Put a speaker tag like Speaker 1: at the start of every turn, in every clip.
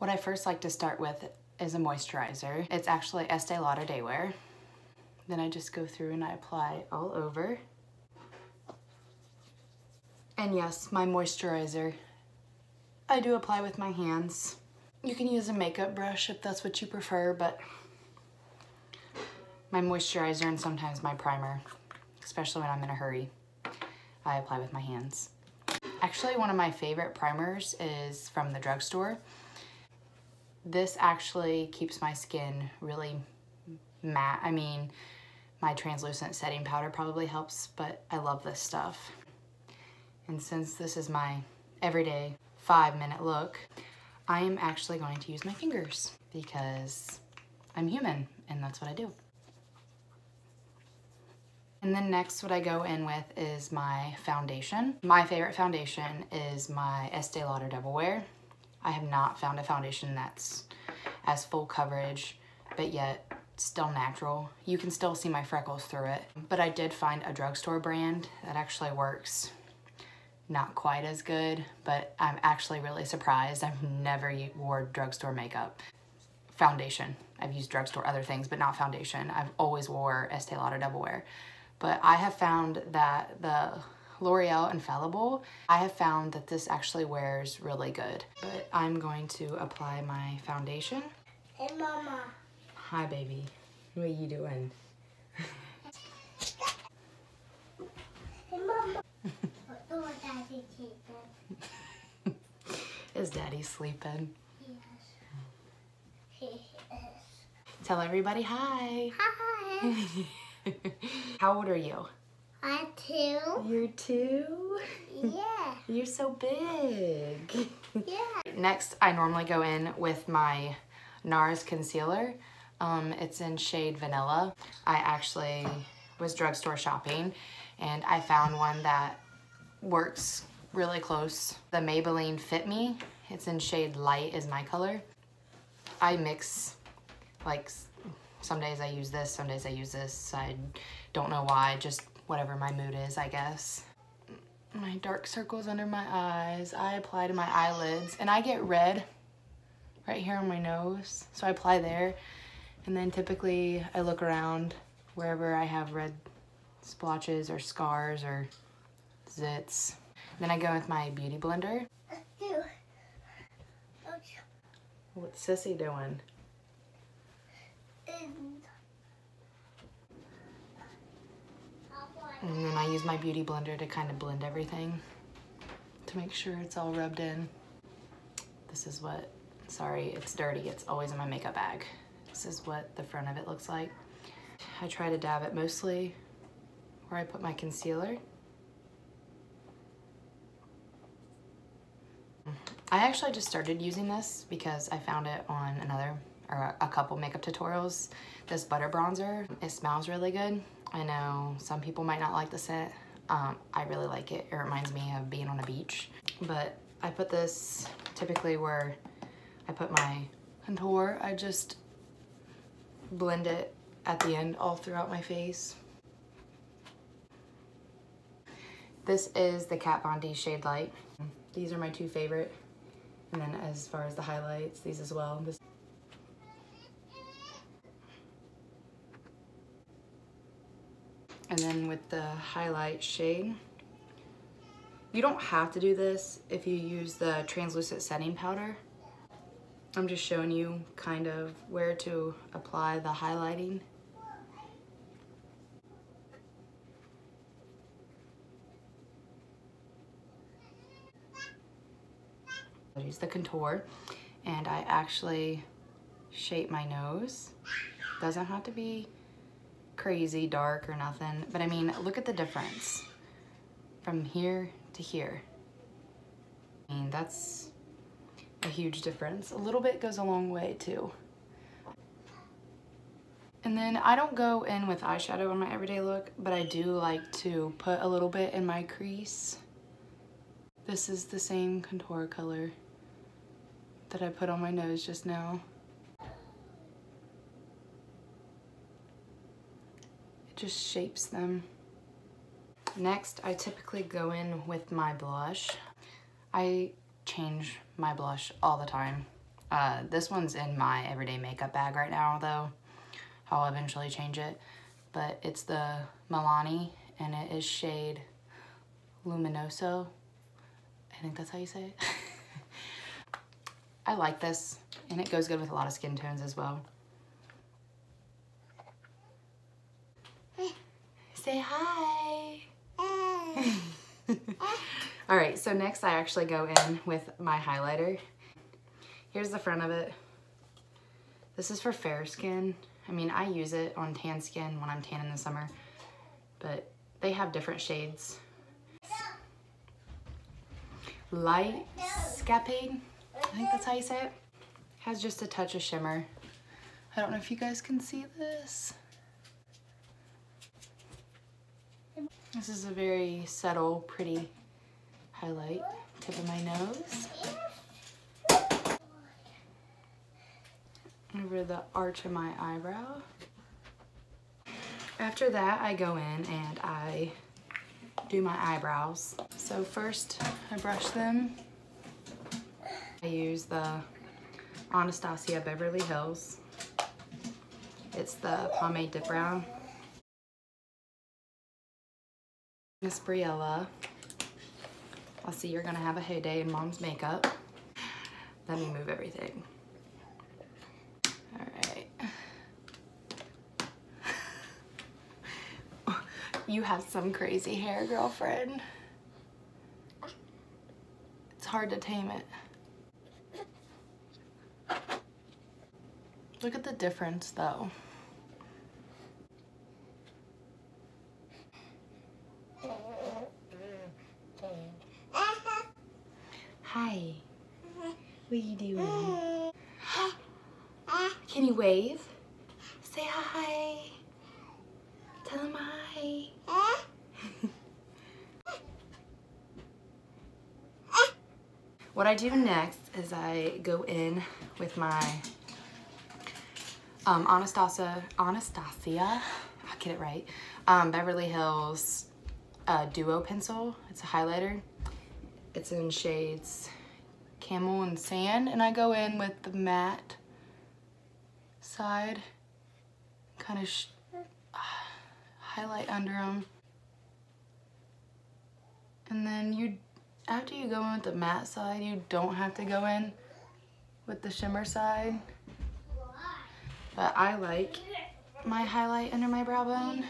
Speaker 1: What I first like to start with is a moisturizer. It's actually Estée Lauder Daywear. Then I just go through and I apply all over. And yes, my moisturizer, I do apply with my hands. You can use a makeup brush if that's what you prefer, but my moisturizer and sometimes my primer, especially when I'm in a hurry, I apply with my hands. Actually, one of my favorite primers is from the drugstore. This actually keeps my skin really matte. I mean, my translucent setting powder probably helps, but I love this stuff. And since this is my everyday 5-minute look, I am actually going to use my fingers because I'm human and that's what I do. And then next what I go in with is my foundation. My favorite foundation is my Estée Lauder Double Wear. I have not found a foundation that's as full coverage, but yet still natural. You can still see my freckles through it. But I did find a drugstore brand that actually works. Not quite as good, but I'm actually really surprised. I've never wore drugstore makeup. Foundation. I've used drugstore other things, but not foundation. I've always wore Estée Lauder Double Wear. But I have found that the L'Oreal Infallible, I have found that this actually wears really good. But I'm going to apply my foundation.
Speaker 2: Hey, Mama.
Speaker 1: Hi, baby. What are you doing?
Speaker 2: Hey, Mama. Oh, Daddy sleeping.
Speaker 1: Is Daddy sleeping?
Speaker 2: Yes. He is.
Speaker 1: Tell everybody hi.
Speaker 2: Hi.
Speaker 1: How old are you?
Speaker 2: I'm 2.
Speaker 1: You're 2?
Speaker 2: Yeah.
Speaker 1: You're so big.
Speaker 2: Yeah.
Speaker 1: Next, I normally go in with my NARS concealer. It's in shade Vanilla. I actually was drugstore shopping and I found one that works really close. The Maybelline Fit Me. It's in shade Light is my color. I mix, like, some days I use this, some days I use this. I don't know why, just whatever my mood is, I guess. My dark circles under my eyes, I apply to my eyelids, and I get red right here on my nose, so I apply there, and then typically I look around wherever I have red splotches or scars or zits. Then I go with my beauty blender. What's Sissy doing? And then I use my beauty blender to kind of blend everything to make sure it's all rubbed in. This is what, sorry, it's dirty. It's always in my makeup bag. This is what the front of it looks like. I try to dab it mostly where I put my concealer. I actually just started using this because I found it on a couple makeup tutorials. This butter bronzer, it smells really good. I know some people might not like the scent. I really like it. It reminds me of being on a beach. But I put this typically where I put my contour. I just blend it at the end all throughout my face. This is the Kat Von D Shade Light. These are my 2 favorite. And then as far as the highlights, these as well. And then with the highlight shade, you don't have to do this if you use the translucent setting powder. I'm just showing you kind of where to apply the highlighting. I use the contour and I actually shape my nose. Doesn't have to be crazy dark or nothing, but I mean, look at the difference from here to here. I mean, that's a huge difference. A little bit goes a long way too. And then I don't go in with eyeshadow on my everyday look, but I do like to put a little bit in my crease. This is the same contour color that I put on my nose just now. It just shapes them. Next, I typically go in with my blush. I change my blush all the time. This one's in my everyday makeup bag right now though. I'll eventually change it. But it's the Milani and it is shade Liminoso. I think that's how you say it. I like this and it goes good with a lot of skin tones as well. Say hi. All right, so next I actually go in with my highlighter. Here's the front of it. This is for fair skin. I mean, I use it on tan skin when I'm tan in the summer, but they have different shades. Lightscapade, I think that's how you say it. Has just a touch of shimmer. I don't know if you guys can see this. This is a very subtle, pretty highlight. Tip of my nose. Over the arch of my eyebrow. After that, I go in and I do my eyebrows. So first, I brush them. I use the Anastasia Beverly Hills. It's the pomade dipbrow. Miss Briella. I'll see you're gonna have a heyday in mom's makeup. Let me move everything. All right. You have some crazy hair, girlfriend. It's hard to tame it. Look at the difference though. Hi. What are you doing? Can you wave? Say hi. Tell him hi. What I do next is I go in with my Anastasia, I'll get it right, Beverly Hills Duo Pencil. It's a highlighter. It's in shades Camel and Sand, and I go in with the matte side, kind of highlight under them. And then after you go in with the matte side, you don't have to go in with the shimmer side. But I like my highlight under my brow bone.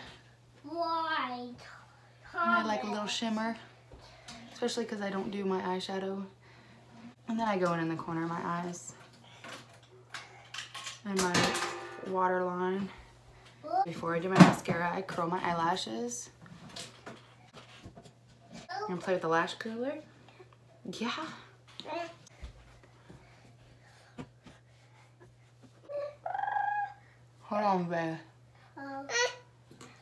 Speaker 1: And I like a little shimmer, especially because I don't do my eyeshadow. And then I go in the corner of my eyes and my waterline. Before I do my mascara, I curl my eyelashes. I'm gonna play with the lash curler. Yeah. Hold on, babe.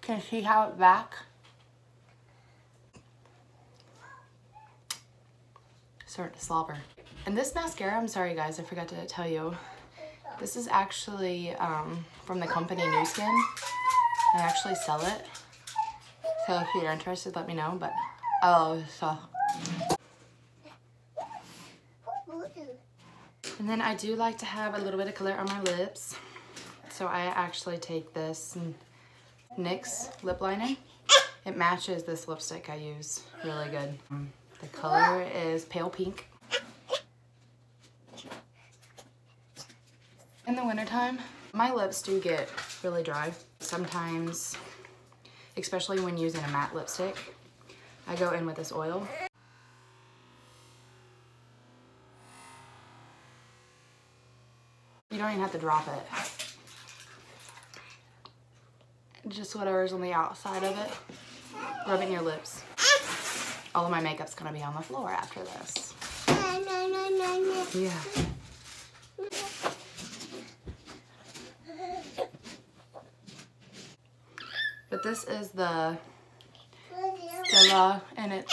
Speaker 1: Can you see how it's back? Start to slobber. And this mascara, I'm sorry guys, I forgot to tell you. This is actually from the company New Skin. I actually sell it. So if you're interested, let me know. But and then I do like to have a little bit of color on my lips. So I actually take this NYX lip liner. It matches this lipstick I use really good. The color is pale pink. In the wintertime, my lips do get really dry. Sometimes, especially when using a matte lipstick, I go in with this oil. You don't even have to drop it. Just whatever's on the outside of it. Rub it in your lips. All of my makeup's gonna be on the floor after this. Yeah. But this is the Stila and it's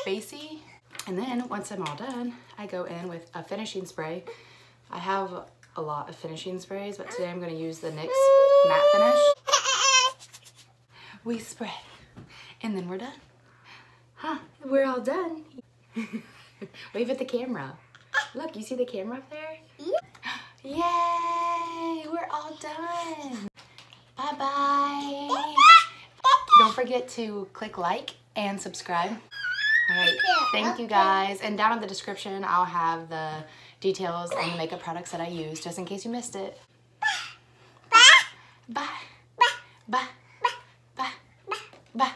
Speaker 1: Baci. And then once I'm all done, I go in with a finishing spray. I have a lot of finishing sprays, but today I'm gonna use the NYX matte finish. We spray and then we're done. Huh, we're all done. Wave at the camera. Look, you see the camera up there?
Speaker 2: Yeah.
Speaker 1: Yay! We're all done. Bye-bye. Don't forget to click like and subscribe. All right, thank you guys. And down in the description, I'll have the details on the makeup products that I use, just in case you missed it. Bye. Bye. Bye. Bye. Bye.